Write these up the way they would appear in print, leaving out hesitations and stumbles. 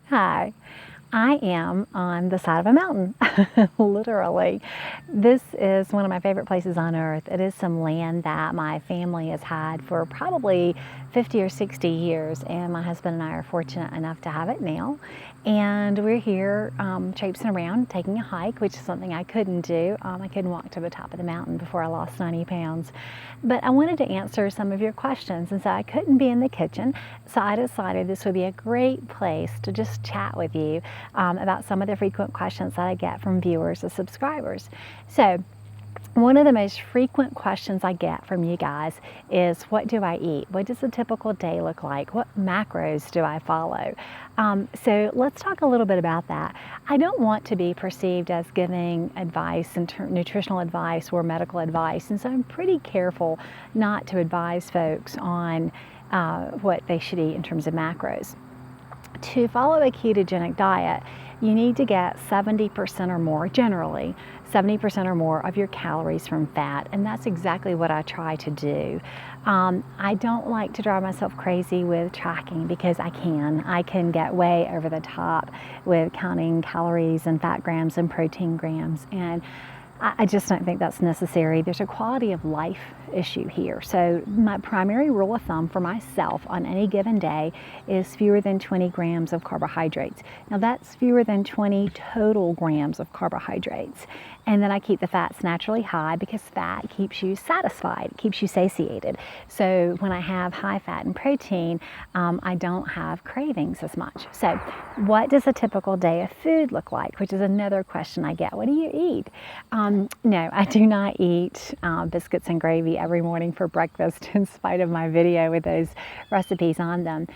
Hi, I am on the side of a mountain, literally. This is one of my favorite places on earth. It is some land that my family has had for probably 50 or 60 years, and my husband and I are fortunate enough to have it now. And we're here traipsing around, taking a hike, which is something I couldn't do. I couldn't walk to the top of the mountain before I lost 90 pounds. But I wanted to answer some of your questions, and so I couldn't be in the kitchen, so I decided this would be a great place to just chat with you about some of the frequent questions that I get from viewers and subscribers. So one of the most frequent questions I get from you guys is, what do I eat? What does a typical day look like? What macros do I follow? So let's talk a little bit about that. I don't want to be perceived as giving advice, nutritional advice or medical advice, and so I'm pretty careful not to advise folks on what they should eat in terms of macros. To follow a ketogenic diet, you need to get 70% or more, generally 70% or more of your calories from fat, and that's exactly what I try to do. I don't like to drive myself crazy with tracking because I can get way over the top with counting calories and fat grams and protein grams, and I just don't think that's necessary. There's a quality of life issue here. So my primary rule of thumb for myself on any given day is fewer than 20 grams of carbohydrates. Now that's fewer than 20 total grams of carbohydrates. And then I keep the fats naturally high because fat keeps you satisfied, keeps you satiated. So when I have high fat and protein, I don't have cravings as much. So what does a typical day of food look like? Which is another question I get. What do you eat? No, I do not eat biscuits and gravy every morning for breakfast, in spite of my video with those recipes on them.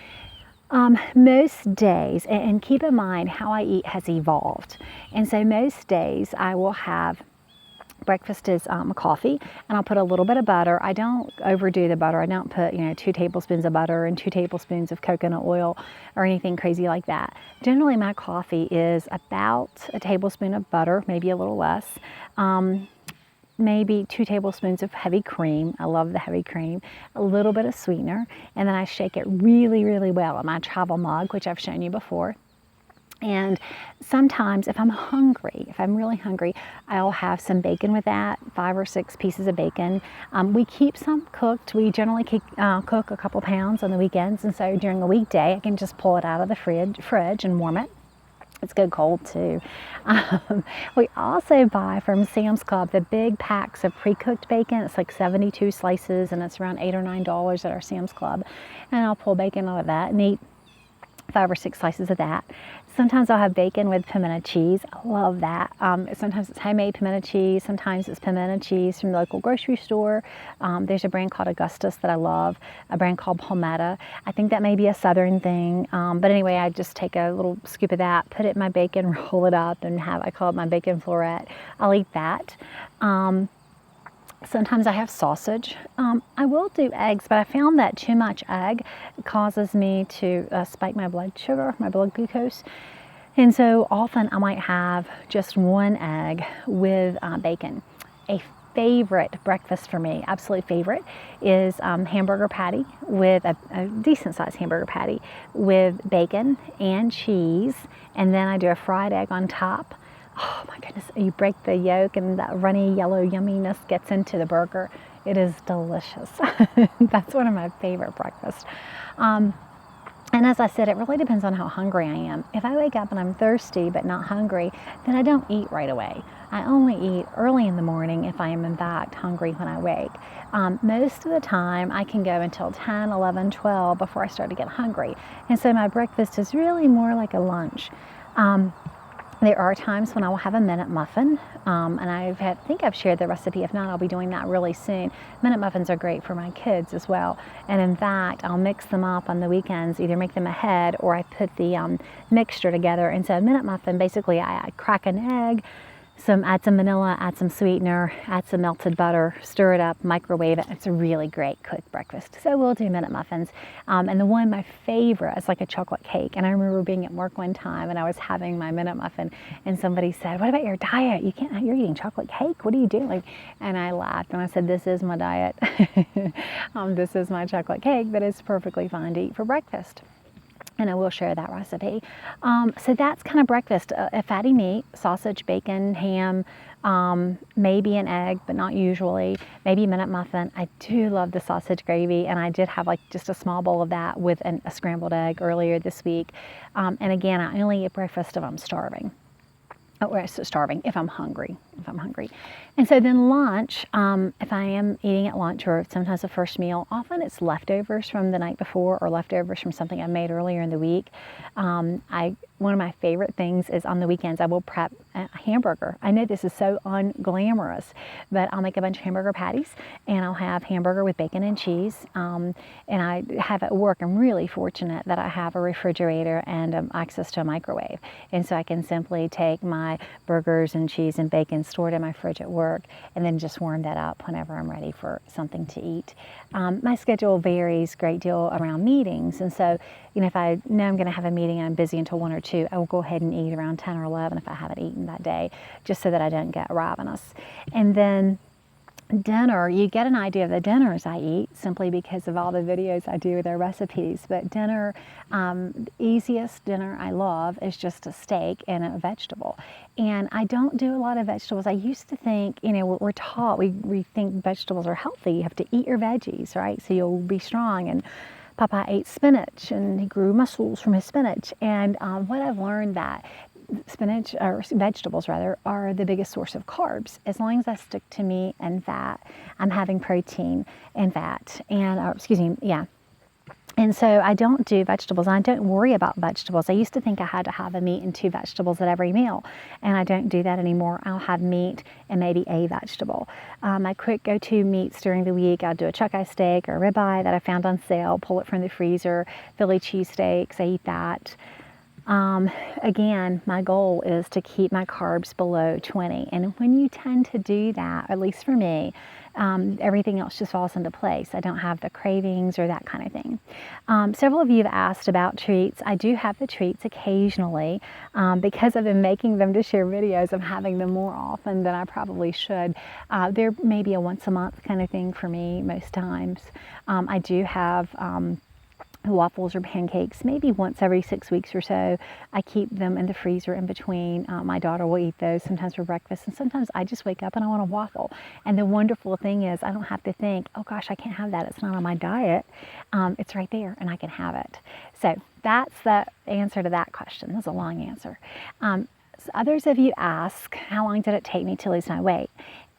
Most days, and keep in mind how I eat has evolved, and so most days I will have breakfast is coffee, and I'll put a little bit of butter. I don't overdo the butter. I don't put 2 tablespoons of butter and 2 tablespoons of coconut oil or anything crazy like that. Generally my coffee is about a tablespoon of butter, maybe a little less, maybe 2 tablespoons of heavy cream. I love the heavy cream. A little bit of sweetener, and then I shake it really, really well in my travel mug, which I've shown you before. And sometimes if I'm hungry, if I'm really hungry, I'll have some bacon with that, 5 or 6 pieces of bacon. We keep some cooked. We generally cook a couple pounds on the weekends, and so during a weekday I can just pull it out of the fridge and warm it. It's good cold too. We also buy from Sam's Club the big packs of pre-cooked bacon. It's like 72 slices, and it's around $8 or $9 at our Sam's Club. And I'll pull bacon out of that and eat 5 or 6 slices of that. Sometimes I'll have bacon with pimento cheese. I love that. Sometimes it's homemade pimento cheese. Sometimes it's pimento cheese from the local grocery store. There's a brand called Augustus that I love, a brand called Palmetto. I think that may be a southern thing. But anyway, I just take a little scoop of that, put it in my bacon, roll it up, and I call it my bacon floret. I'll eat that. Sometimes I have sausage. I will do eggs, but I found that too much egg causes me to spike my blood sugar, my blood glucose. And so often I might have just 1 egg with bacon. A favorite breakfast for me, absolute favorite, is hamburger patty with a decent sized hamburger patty with bacon and cheese. And then I do a fried egg on top. Oh my goodness, you break the yolk and that runny yellow yumminess gets into the burger. It is delicious. That's one of my favorite breakfasts. And as I said, it really depends on how hungry I am. If I wake up and I'm thirsty but not hungry, then I don't eat right away. I only eat early in the morning if I am in fact hungry when I wake. Most of the time I can go until 10, 11, 12 before I start to get hungry. And so my breakfast is really more like a lunch. There are times when I will have a minute muffin, and I think I've shared the recipe. If not, I'll be doing that really soon. Minute muffins are great for my kids as well, and in fact, I'll mix them up on the weekends, either make them ahead or I put the mixture together. And so a minute muffin, basically I crack an egg, add some vanilla, add some sweetener, add some melted butter, stir it up, microwave it. It's a really great quick breakfast. So we'll do minute muffins. And my favorite is like a chocolate cake. And I remember being at work one time and I was having my minute muffin and somebody said, "What about your diet? You're eating chocolate cake. What are you doing?" And I laughed and I said, "This is my diet." This is my chocolate cake that is perfectly fine to eat for breakfast. and I will share that recipe. So that's kind of breakfast, a fatty meat, sausage, bacon, ham, maybe an egg, but not usually, maybe a minute muffin. I do love the sausage gravy, and I did have like just a small bowl of that with a scrambled egg earlier this week. And again, I only eat breakfast if I'm starving. Or starving, if I'm hungry. And so then lunch, if I am eating at lunch or sometimes the first meal, often it's leftovers from the night before or leftovers from something I made earlier in the week. One of my favorite things is on the weekends, I will prep a hamburger. I know this is so unglamorous, but I'll make a bunch of hamburger patties and I'll have hamburger with bacon and cheese. And I have at work, I'm really fortunate that I have a refrigerator and access to a microwave. And so I can simply take my burgers and cheese and bacon stored in my fridge at work and then just warm that up whenever I'm ready for something to eat. My schedule varies a great deal around meetings. And so, if I know I'm going to have a meeting and I'm busy until 1 or 2, I will go ahead and eat around 10 or 11 if I haven't eaten that day, just so that I don't get ravenous. And then dinner, you get an idea of the dinners I eat simply because of all the videos I do with their recipes. But dinner, the easiest dinner I love is just a steak and a vegetable. And I don't do a lot of vegetables. I used to think, we're taught, we think vegetables are healthy. You have to eat your veggies, right? So you'll be strong. And Papa ate spinach and he grew muscles from his spinach. And what I've learned that spinach, or vegetables rather, are the biggest source of carbs. As long as I stick to meat and fat, I'm having protein and fat. And so I don't do vegetables. I don't worry about vegetables. I used to think I had to have a meat and 2 vegetables at every meal, and I don't do that anymore. I'll have meat and maybe a vegetable. My quick go-to meats during the week, I'll do a chuck eye steak or a ribeye that I found on sale, pull it from the freezer, Philly cheesesteaks, I eat that. Again, my goal is to keep my carbs below 20. And when you tend to do that, at least for me, everything else just falls into place. I don't have the cravings or that kind of thing. Several of you have asked about treats. I do have the treats occasionally. Because I've been making them to share videos, I'm having them more often than I probably should. They're maybe a once a month kind of thing for me most times. I do have waffles or pancakes maybe once every 6 weeks or so. I keep them in the freezer in between. My daughter will eat those sometimes for breakfast, and sometimes I just wake up and I want a waffle. And the wonderful thing is I don't have to think, oh gosh, I can't have that, it's not on my diet. It's right there and I can have it. So that's the answer to that question. That's a long answer. Others of you ask, how long did it take me to lose my weight?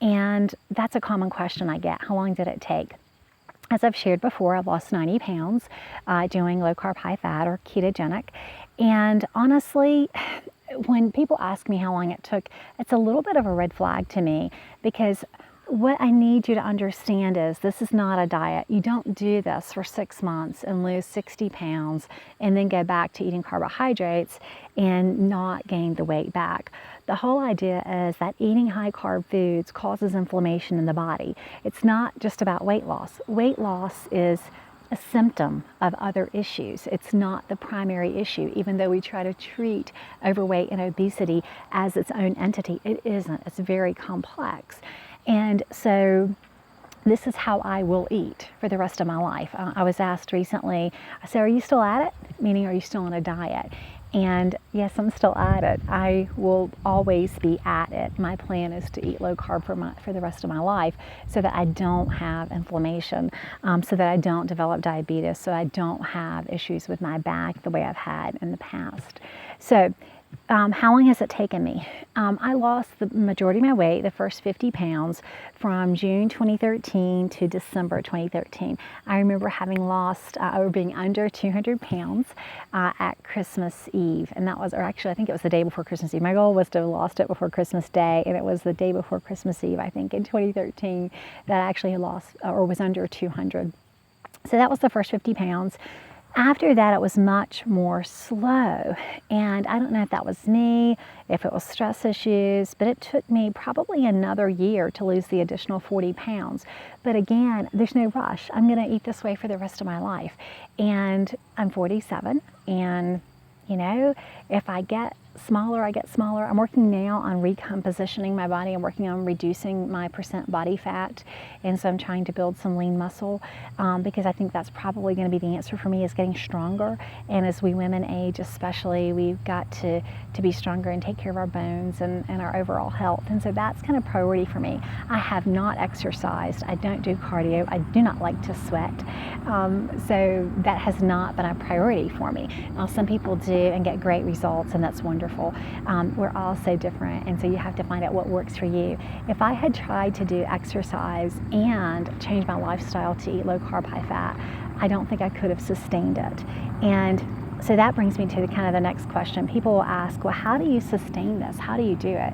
And that's a common question I get. How long did it take? As I've shared before, I've lost 90 pounds doing low carb, high fat, or ketogenic. And honestly, when people ask me how long it took, it's a little bit of a red flag to me, because what I need you to understand is this is not a diet. You don't do this for 6 months and lose 60 pounds and then go back to eating carbohydrates and not gain the weight back. The whole idea is that eating high carb foods causes inflammation in the body. It's not just about weight loss. Weight loss is a symptom of other issues. It's not the primary issue, even though we try to treat overweight and obesity as its own entity. It isn't. It's very complex. And so this is how I will eat for the rest of my life. I was asked recently, so are you still at it? Meaning, are you still on a diet? And yes, I'm still at it. I will always be at it. My plan is to eat low carb for the rest of my life so that I don't have inflammation, so that I don't develop diabetes, so I don't have issues with my back the way I've had in the past. So how long has it taken me? I lost the majority of my weight, the first 50 pounds, from June 2013 to December 2013. I remember having lost or being under 200 pounds at Christmas Eve. And that was, or actually I think it was the day before Christmas Eve. My goal was to have lost it before Christmas Day, and it was the day before Christmas Eve, I think, in 2013, that I actually lost or was under 200. So that was the first 50 pounds. After that, it was much more slow, and I don't know if that was me, if it was stress issues, but it took me probably another year to lose the additional 40 pounds. But again, there's no rush. I'm going to eat this way for the rest of my life, and I'm 47, and if I get smaller I get smaller. I'm working now on recompositioning my body. I'm working on reducing my percent body fat, and so I'm trying to build some lean muscle because I think that's probably going to be the answer for me, is getting stronger. And as we women age especially, we've got to be stronger and take care of our bones and our overall health. And so that's kind of priority for me. I have not exercised. I don't do cardio. I do not like to sweat. So that has not been a priority for me. Now, some people do and get great results, and that's wonderful. We're all so different, and so you have to find out what works for you. If I had tried to do exercise and change my lifestyle to eat low carb, high fat, I don't think I could have sustained it. And so that brings me to the next question. People will ask, well, how do you sustain this? How do you do it?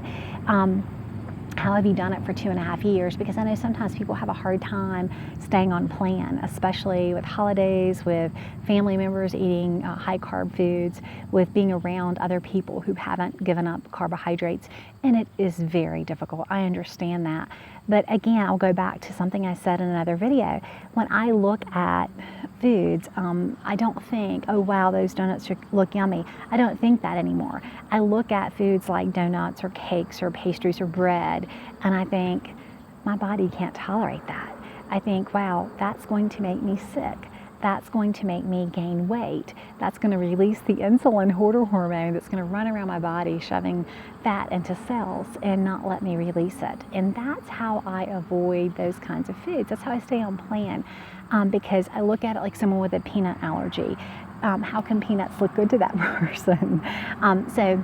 How have you done it for 2.5 years? Because I know sometimes people have a hard time staying on plan, especially with holidays, with family members eating high carb foods, with being around other people who haven't given up carbohydrates. And it is very difficult. I understand that. But again, I'll go back to something I said in another video. When I look at foods, I don't think, oh wow, those donuts look yummy. I don't think that anymore. I look at foods like donuts or cakes or pastries or bread, and I think, my body can't tolerate that. I think, wow, that's going to make me sick. That's going to make me gain weight. That's going to release the insulin hormone that's going to run around my body, shoving fat into cells and not let me release it. And that's how I avoid those kinds of foods. That's how I stay on plan, because I look at it like someone with a peanut allergy. How can peanuts look good to that person? So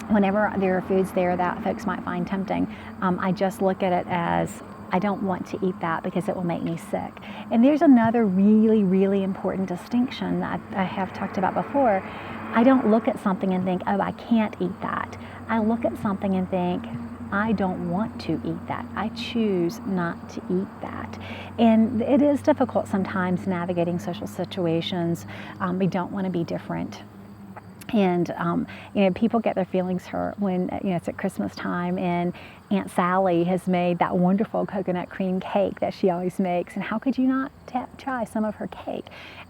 whenever there are foods there that folks might find tempting, I just look at it as, I don't want to eat that because it will make me sick. And there's another really, really important distinction that I have talked about before. I don't look at something and think, oh, I can't eat that. I look at something and think, I don't want to eat that. I choose not to eat that. And it is difficult sometimes navigating social situations. We don't want to be different. And, people get their feelings hurt when, it's at Christmas time and Aunt Sally has made that wonderful coconut cream cake that she always makes. And how could you not try some of her cake?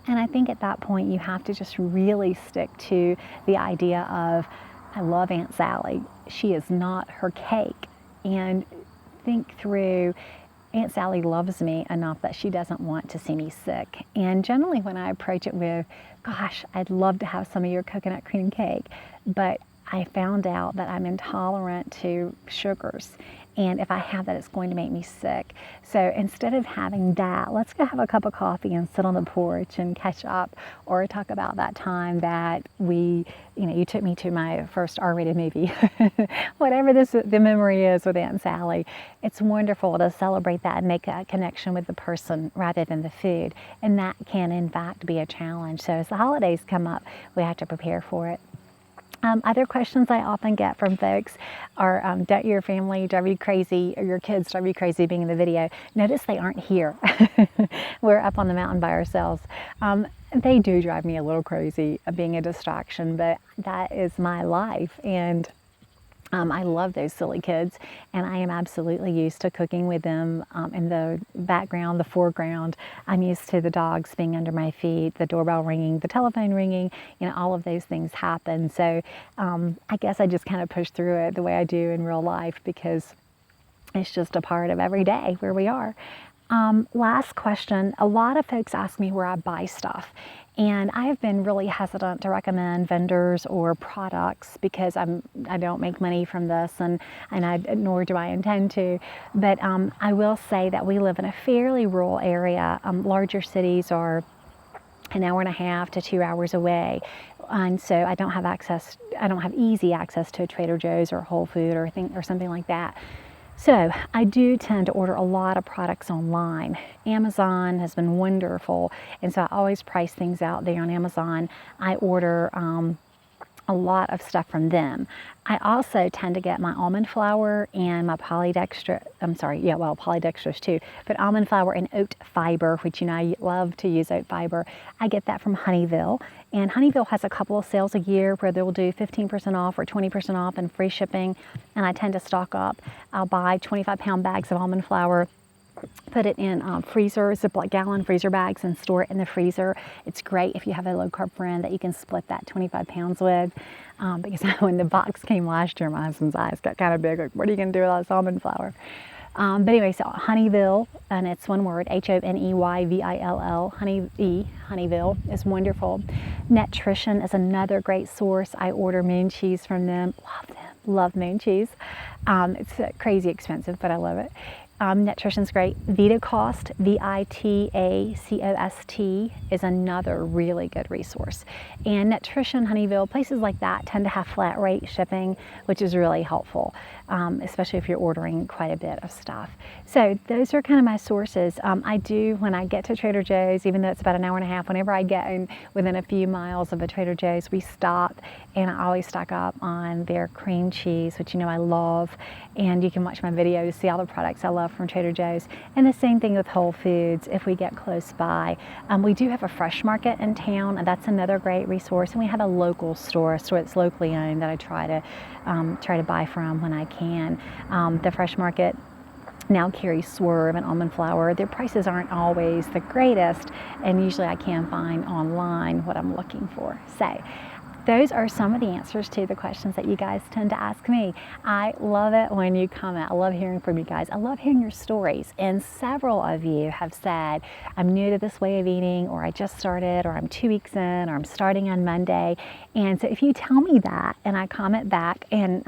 And I think at that point you have to just really stick to the idea of, I love Aunt Sally. She is not her cake. And think through, Aunt Sally loves me enough that she doesn't want to see me sick. And generally when I approach it with, gosh, I'd love to have some of your coconut cream cake, but I found out that I'm intolerant to sugars. And if I have that, it's going to make me sick. So instead of having that, let's go have a cup of coffee and sit on the porch and catch up, or talk about that time that you took me to my first R-rated movie. Whatever the memory is with Aunt Sally, it's wonderful to celebrate that and make a connection with the person rather than the food. And that can, in fact, be a challenge. So as the holidays come up, we have to prepare for it. Other questions I often get from folks are, don't your family drive you crazy, or your kids drive you crazy being in the video? Notice they aren't here. We're up on the mountain by ourselves. They do drive me a little crazy, being a distraction, but that is my life. And I love those silly kids, and I am absolutely used to cooking with them in the background, the foreground. I'm used to the dogs being under my feet, the doorbell ringing, the telephone ringing, all of those things happen. So I guess I just kind of push through it the way I do in real life, because it's just a part of every day where we are. Last question. A lot of folks ask me where I buy stuff. And I have been really hesitant to recommend vendors or products because I don't make money from this, and nor do I intend to. But I will say that we live in a fairly rural area. Larger cities are an hour and a half to 2 hours away. And so I don't have easy access to a Trader Joe's or a Whole Food or something like that. So I do tend to order a lot of products online. Amazon has been wonderful, and so I always price things out there on Amazon. I order a lot of stuff from them. I also tend to get my almond flour and my polydextrose too, but almond flour and oat fiber, which I love to use oat fiber. I get that from Honeyville, and Honeyville has a couple of sales a year where they'll do 15% off or 20% off and free shipping, and I tend to stock up. I'll buy 25-pound bags of almond flour, put it in Ziploc gallon freezer bags, and store it in the freezer. It's great if you have a low-carb friend that you can split that 25 pounds with. because when the box came last year, my husband's eyes got kind of big. Like, what are you going to do with all this almond flour? But anyway, so Honeyville, and it's one word, Honeyvill, Honeyville is wonderful. Nutrition is another great source. I order moon cheese from them. Love moon cheese. It's crazy expensive, but I love it. Nutrition's great. VitaCost, VITACOST, is another really good resource. And Nutrition, Honeyville, places like that tend to have flat rate shipping, which is really helpful, especially if you're ordering quite a bit of stuff. So those are kind of my sources. I do, when I get to Trader Joe's, even though it's about an hour and a half, whenever I get within a few miles of a Trader Joe's, we stop, and I always stock up on their cream cheese, which I love. And you can watch my video to see all the products I love from Trader Joe's. And the same thing with Whole Foods if we get close by. We do have a fresh market in town, and that's another great resource. And we have a local store that's locally owned that I try to buy from when I can. The fresh market now carries Swerve and almond flour. Their prices aren't always the greatest, and usually I can find online what I'm looking for. So those are some of the answers to the questions that you guys tend to ask me. I love it when you comment. I love hearing from you guys. I love hearing your stories. And several of you have said, I'm new to this way of eating, or I just started, or I'm 2 weeks in, or I'm starting on Monday. And so if you tell me that and I comment back, and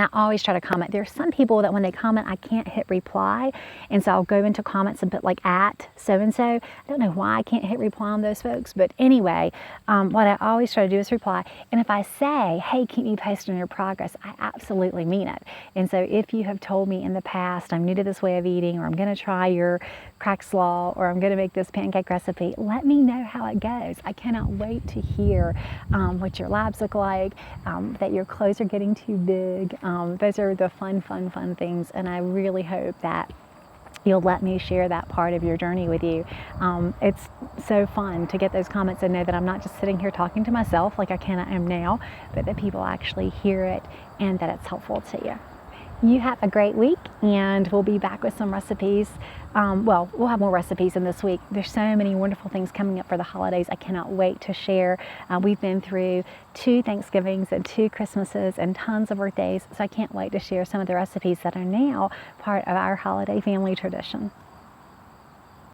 I always try to comment. There's some people that when they comment, I can't hit reply. And so I'll go into comments and put like @ so-and-so. I don't know why I can't hit reply on those folks. But anyway, what I always try to do is reply. And if I say, hey, keep me posted on your progress, I absolutely mean it. And so if you have told me in the past, I'm new to this way of eating, or I'm going to try your crack slaw, or I'm going to make this pancake recipe, let me know how it goes. I cannot wait to hear what your labs look like, that your clothes are getting too big. Those are the fun things, and I really hope that you'll let me share that part of your journey with you. It's so fun to get those comments and know that I'm not just sitting here talking to myself like I am now, but that people actually hear it and that it's helpful to you. You have a great week, and we'll be back with some recipes. We'll have more recipes in this week. There's so many wonderful things coming up for the holidays. I cannot wait to share. We've been through 2 Thanksgivings and 2 Christmases and tons of birthdays, so I can't wait to share some of the recipes that are now part of our holiday family tradition.